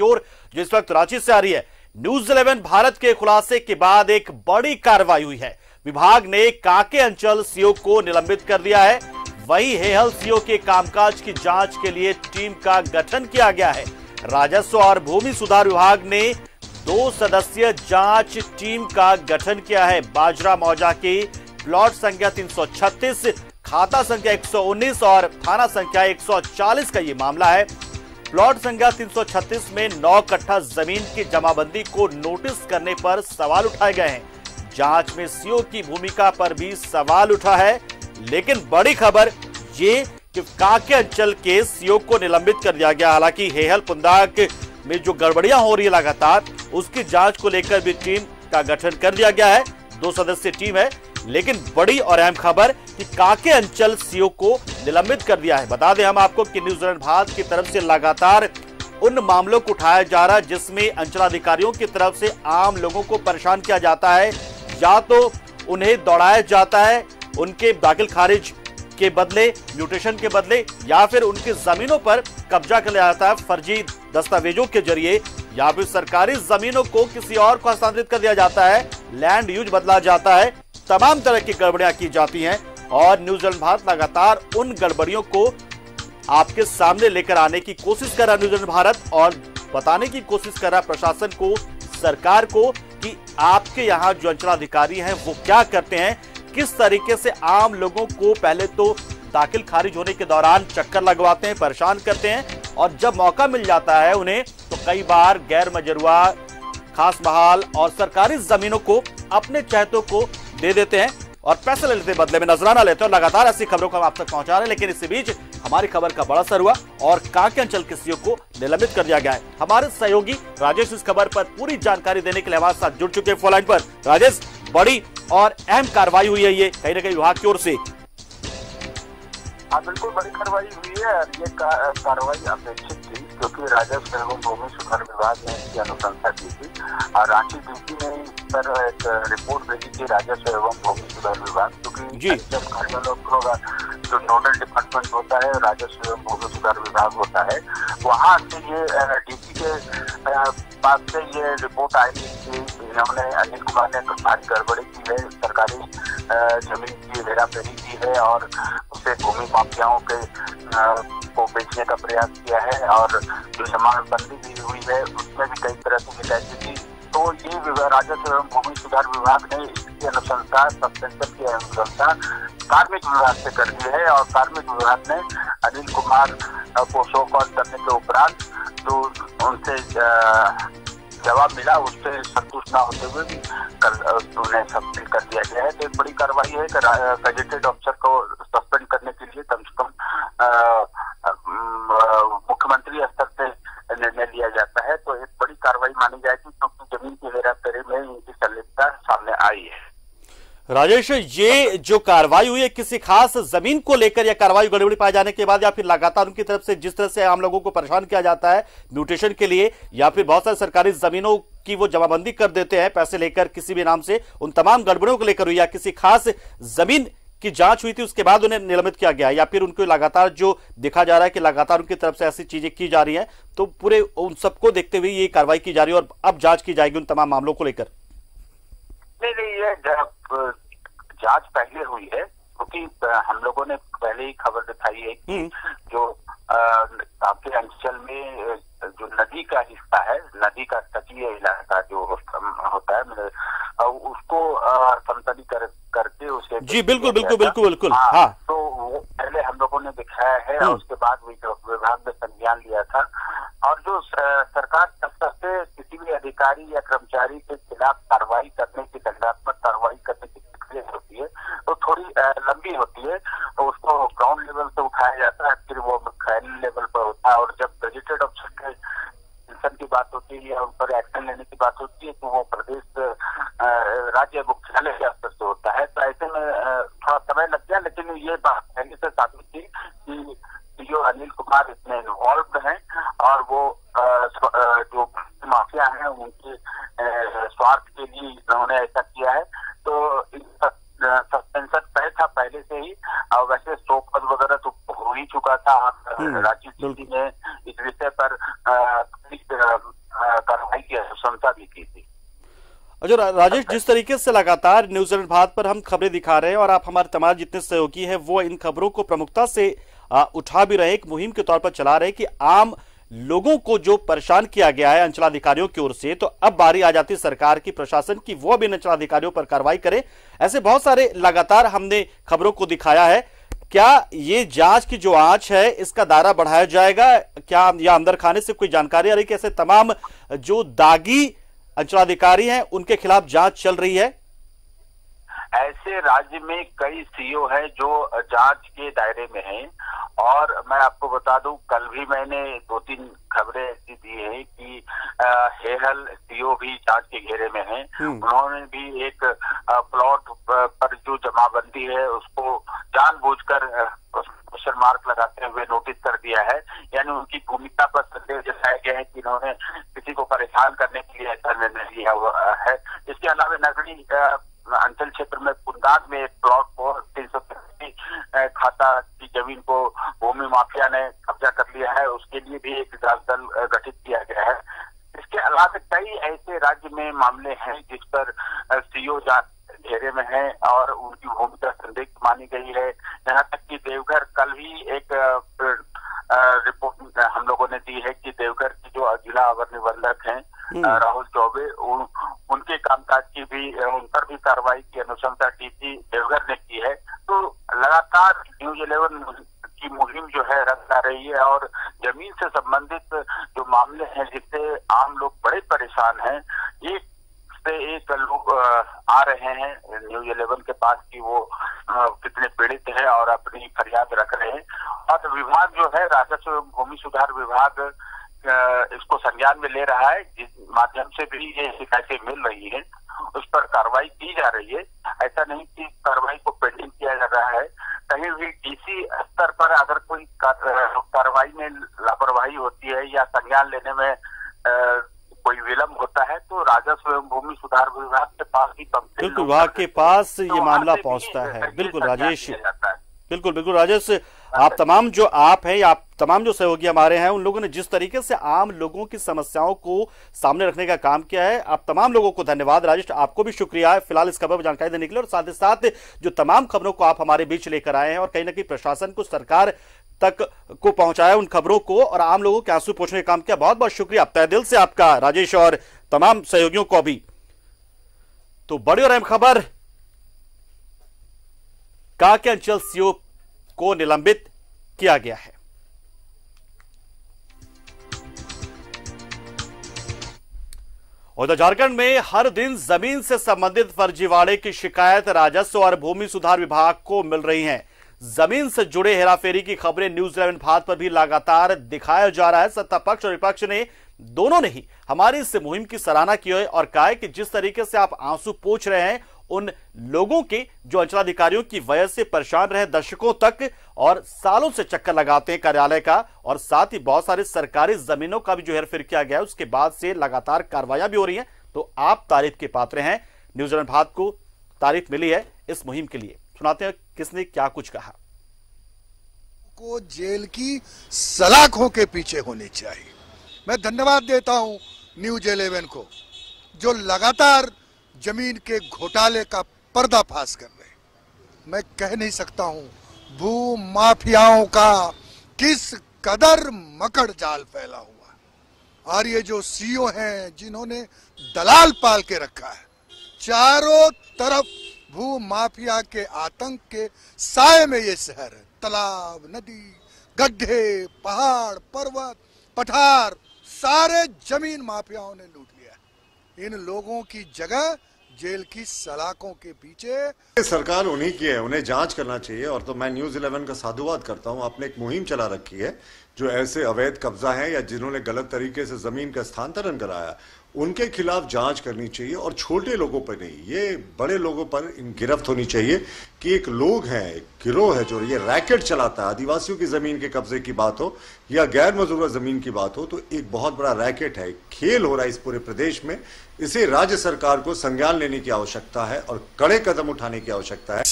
और जो इस वक्त रांची से आ रही है। न्यूज 11 भारत के खुलासे के बाद एक बड़ी कार्रवाई हुई है। विभाग ने कांके अंचल सीओ को निलंबित कर दिया है। वहीं हेहल सीओ के कामकाज की जांच के लिए टीम का गठन किया गया है। राजस्व और भूमि सुधार विभाग ने 2 सदस्यीय जांच टीम का गठन किया है। बाजरा मौजा के प्लॉट संख्या 336, खाता संख्या 119 और थाना संख्या 140 का यह मामला है। प्लॉट संख्या 336 में 9 कट्ठा जमीन की जमाबंदी को नोटिस करने पर सवाल उठाए गए हैं। जांच में सीओ की भूमिका पर भी सवाल उठा है। लेकिन बड़ी खबर ये कि कांके अंचल के सीओ को निलंबित कर दिया गया। हालांकि हेहल पुंदाक में जो गड़बड़ियां हो रही है लगातार, उसकी जांच को लेकर भी टीम का गठन कर दिया गया है। 2 सदस्यीय टीम है। लेकिन बड़ी और अहम खबर कि कांके अंचल सीओ को निलंबित कर दिया है। बता दें हम आपको कि न्यूज 11 भारत की तरफ से लगातार उन मामलों को उठाया जा रहा है जिसमें अंचलाधिकारियों की तरफ से आम लोगों को परेशान किया जाता है, या तो उन्हें दौड़ाया जाता है उनके दाखिल खारिज के बदले, म्यूटेशन के बदले, या फिर उनकी जमीनों पर कब्जा कर लिया जाता है फर्जी दस्तावेजों के जरिए, या फिर सरकारी जमीनों को किसी और को हस्तांतरित कर दिया जाता है, लैंड यूज बदला जाता है। तमाम तरह की गड़बड़ियां की जाती हैं और न्यूज 11 भारत लगातार उन गड़बड़ियों को आपके सामने लेकर आने की कोशिश कर रहा है। न्यूज 11 भारत और बताने की कोशिश कर रहा है प्रशासन को, सरकार को, कि आपके यहाँ जो अंचलाधिकारी हैं वो क्या करते हैं, किस तरीके से आम लोगों को पहले तो दाखिल खारिज होने के दौरान चक्कर लगवाते हैं, परेशान करते हैं, और जब मौका मिल जाता है उन्हें तो कई बार गैर मजरूआ, खास बहाल और सरकारी जमीनों को अपने चहेतों को दे देते हैं और पैसे ले लेते हैं, बदले में नजराना लेते हैं। और लगातार ऐसी खबरों को हम आप तक पहुंचा रहे हैं। लेकिन इसी बीच हमारी खबर का बड़ा असर हुआ और कांके अंचल के सीओ को निलंबित कर दिया गया है। हमारे सहयोगी राजेश इस खबर पर पूरी जानकारी देने के लिए हमारे साथ जुड़ चुके हैं फोन लाइन पर। राजेश, बड़ी और अहम कार्रवाई हुई है ये कहीं ना कहीं विभाग की ओर से। हाँ, बिल्कुल बड़ी कार्रवाई हुई है। ये कार्रवाई अपेक्षित थी क्योंकि राजस्व एवं भूमि सुधार विभाग ने इसकी अनुशंसा की थी और रांची डीसी ने इस पर एक रिपोर्ट भेजी थी राजस्व एवं भूमि सुधार विभाग, क्योंकि अंचल कार्यालयों का जो नोडल डिपार्टमेंट होता है राजस्व एवं भूमि सुधार विभाग होता है, वहाँ से ये डीसी के पास से ये रिपोर्ट आई कि इन्होंने अनिल कुमार ने कुछ भारी गड़बड़ी की है, सरकारी जमीन की हेराफेरी की है और उसे भूमि माफियाओं के को बेचने का प्रयास किया है और जो जमानतबंदी भी हुई है उसमें भी कई तरह की शिकायतें थी। तो ये राजस्व एवं भूमि सुधार विभाग ने इसकी अनुशंसा, सस्पेंशन की अनुशंसा कार्मिक विभाग से कर दी है और कार्मिक विभाग ने अनिल कुमार को शो कॉज करने के उपरांत जो उनसे जवाब मिला उससे संतुष्ट न होते हुए भी उन्हें सस्पेंड कर दिया गया है। तो एक बड़ी कार्रवाई है कि गजेटेड अफसर को सस्पेंड करने के लिए कम से कम मुख्यमंत्री स्तर से निर्णय लिया जाता है। तो एक बड़ी कार्रवाई मानी जाएगी क्योंकि जमीन की हेराफेरी में इनकी संलिप्तता सामने आई है। राजेश, ये जो कार्रवाई हुई है किसी खास जमीन को लेकर या कार्रवाई गड़बड़ी पाए जाने के बाद, या फिर लगातार उनकी तरफ से जिस तरह से आम लोगों को परेशान किया जाता है म्यूटेशन के लिए, या फिर बहुत सारी सरकारी जमीनों की वो जमाबंदी कर देते हैं पैसे लेकर किसी भी नाम से, उन तमाम गड़बड़ियों को लेकर हुई, या किसी खास जमीन की जांच हुई थी उसके बाद उन्हें निलंबित किया गया, या फिर उनको लगातार जो देखा जा रहा है कि लगातार उनकी तरफ से ऐसी चीजें की जा रही हैं, तो पूरे उन सबको देखते हुए ये कार्रवाई की जा रही है और अब जांच की जाएगी उन तमाम मामलों को लेकर? नहीं, ये जांच पहले हुई है क्योंकि हम लोगों ने पहले ही खबर दिखाई है कि जो कांके अंचल में जो नदी का हिस्सा है, नदी का तटीय इलाका जो होता है, उसको समतलीकरण करके उसे जी बिल्कुल बिल्कुल बिल्कुल बिल्कुल हाँ, तो वो पहले हम लोगों ने दिखाया है और उसके बाद विभाग ने संज्ञान लिया था। और जो सरकार स्तर से किसी भी अधिकारी या कर्मचारी के खिलाफ कार्रवाई करने की, दंडात्मक कार्रवाई करने की प्रक्रिया होती है तो थोड़ी लंबी होती है, तो उसको ग्राउंड लेवल से उठाया जाता है, फिर वो फैनल लेवल पर होता है, और जब गजेटेड अफसर के एक्शन की बात होती है या उन पर एक्शन लेने की बात होती है तो वो प्रदेश राज्य मुख्यालय के स्तर से होता है। तो ऐसे में थोड़ा समय लग गया, लेकिन ये बात पहले से साबित थी कि जो अनिल कुमार इसमें इन्वॉल्व हैं और वो जो माफिया हैं उनके स्वार्थ के लिए इन्होंने ऐसा किया है। तो सस्पेंशन तय था पहले से ही, और वैसे शोक वगैरह तो हो ही चुका था। रांची डीसी ने इस विषय पर अनुशंसा भी की थी। जो राजेश, जिस तरीके से लगातार न्यूज 11 भारत पर हम खबरें दिखा रहे हैं और आप हमारे तमाम जितने सहयोगी हैं वो इन खबरों को प्रमुखता से उठा भी रहे, एक मुहिम के तौर पर चला रहे कि आम लोगों को जो परेशान किया गया है अंचलाधिकारियों की ओर से, तो अब बारी आ जाती सरकार की, प्रशासन की, वो भी अंचलाधिकारियों पर कार्रवाई करे। ऐसे बहुत सारे लगातार हमने खबरों को दिखाया है। क्या ये जांच की जो आंच है इसका दायरा बढ़ाया जाएगा क्या, या अंदर खाने से कोई जानकारी आ रही कि ऐसे तमाम जो दागी अंचलाधिकारी हैं उनके खिलाफ जांच चल रही है? ऐसे राज्य में कई सीओ है जो जांच के दायरे में हैं, और मैं आपको बता दूं कल भी मैंने 2-3 खबरें ऐसी दी है कि हेहल सीओ भी जांच के घेरे में हैं। उन्होंने भी एक प्लॉट पर जो जमाबंदी है उसको जानबूझकर क्वेश्चन मार्क लगाते हुए नोटिस कर दिया है, यानी उनकी भूमिका पर संदेह जताया गया है कि इन्होंने किसी को परेशान करने के लिए ऐसा निर्णय लिया हुआ है। इसके अलावा नगरीय अंचल क्षेत्र में कुंदाग में एक प्लॉट को 383 खाता की जमीन को भूमि माफिया ने कब्जा कर लिया है, उसके लिए भी एक जांच दल गठित किया गया है। इसके अलावा कई ऐसे राज्य में मामले हैं जिस पर सीओ जांच घेरे में है और उनकी भूमिका संदिग्ध मानी गई है। यहाँ तक कि देवघर, कल ही एक रिपोर्ट हम लोगों ने दी है कि देवघर की जो जिला अवर निबंधक हैं राहुल चौबे, उनके कामकाज की भी, उन पर भी कार्रवाई की अनुशंसा डीसी देवघर ने की है। तो लगातार न्यूज 11 की मुहिम जो है रंग ला रही है, और जमीन से संबंधित जो मामले हैं जिससे आम लोग बड़े परेशान हैं, एक से एक लोग आ रहे हैं न्यूज 11 के पास कि वो कितने पीड़ित हैं और अपनी फरियाद रख रहे हैं। और विभाग जो है राजस्व एवं भूमि सुधार विभाग इसको संज्ञान में ले रहा है, जिस माध्यम से भी ये शिकायतें मिल रही है उस पर कार्रवाई की जा रही है। ऐसा नहीं कि कार्रवाई को पेंडिंग किया जा रहा है। कहीं भी डीसी स्तर पर अगर कोई कार्रवाई में लापरवाही होती है या संज्ञान लेने में कोई विलम्ब होता है तो राजस्व एवं भूमि सुधार विभाग के पास ही, बिल्कुल विभाग के पास ये मामला पहुंचता है। बिल्कुल राजेश, बिल्कुल राजेश, आप तमाम जो या आप तमाम जो सहयोगी हमारे हैं उन लोगों ने जिस तरीके से आम लोगों की समस्याओं को सामने रखने का काम किया है, आप तमाम लोगों को धन्यवाद। राजेश, आपको भी शुक्रिया है फिलहाल इस खबर पर जानकारी देने के लिए, और साथ ही साथ जो तमाम खबरों को आप हमारे बीच लेकर आए हैं और कहीं ना कहीं प्रशासन को, सरकार तक को पहुंचाया उन खबरों को और आम लोगों के आंसू पोंछने का काम किया। बहुत बहुत शुक्रिया तहे दिल से आपका राजेश और तमाम सहयोगियों को। अभी तो बड़ी और अहम खबर, कांके अंचल सीओ को निलंबित किया गया है। उधर झारखंड में हर दिन जमीन से संबंधित फर्जीवाड़े की शिकायत राजस्व और भूमि सुधार विभाग को मिल रही हैं। जमीन से जुड़े हेराफेरी की खबरें न्यूज 11 भारत पर भी लगातार दिखाया जा रहा है। सत्ता पक्ष और विपक्ष ने दोनों ने ही हमारी इस मुहिम की सराहना की है और कहा है कि जिस तरीके से आप आंसू पोंछ रहे हैं उन लोगों के जो अंचलाधिकारियों की वजह से परेशान रहे दशकों तक और सालों से चक्कर लगाते हैं कार्यालय का, और साथ ही बहुत सारे सरकारी जमीनों का भी जो हेरफेर किया गया है उसके बाद से लगातार कार्रवाइयां भी हो रही हैं। तो आप तारीफ के पात्र हैं। न्यूज 11 भारत को तारीफ मिली है इस मुहिम के लिए। सुनाते हैं किसने क्या कुछ कहा। को जेल की सलाखों के पीछे होनी चाहिए। मैं धन्यवाद देता हूं न्यूज 11 को जो लगातार जमीन के घोटाले का पर्दाफाश कर रहे। मैं कह नहीं सकता हूं भू माफियाओं का किस कदर मकड़ जाल फैला हुआ, और ये जो सीओ हैं जिन्होंने दलाल पाल के रखा है, चारों तरफ भू माफिया के आतंक के साए में ये शहर है। तालाब, नदी, गड्ढे, पहाड़, पर्वत, पठार, सारे जमीन माफियाओं ने लूट लिया। इन लोगों की जगह जेल की सलाखों के पीछे सरकार उन्हीं की है, उन्हें जांच करना चाहिए। और तो मैं न्यूज 11 का साधुवाद करता हूं, आपने एक मुहिम चला रखी है जो ऐसे अवैध कब्जा है या जिन्होंने गलत तरीके से जमीन का स्थानांतरण कराया उनके खिलाफ जांच करनी चाहिए, और छोटे लोगों पर नहीं, ये बड़े लोगों पर गिरफ्त होनी चाहिए कि एक लोग हैं, एक गिरोह है जो ये रैकेट चलाता है। आदिवासियों की जमीन के कब्जे की बात हो या गैर मजूरा जमीन की बात हो तो एक बहुत बड़ा रैकेट है, खेल हो रहा है इस पूरे प्रदेश में। इसे राज्य सरकार को संज्ञान लेने की आवश्यकता है और कड़े कदम उठाने की आवश्यकता है।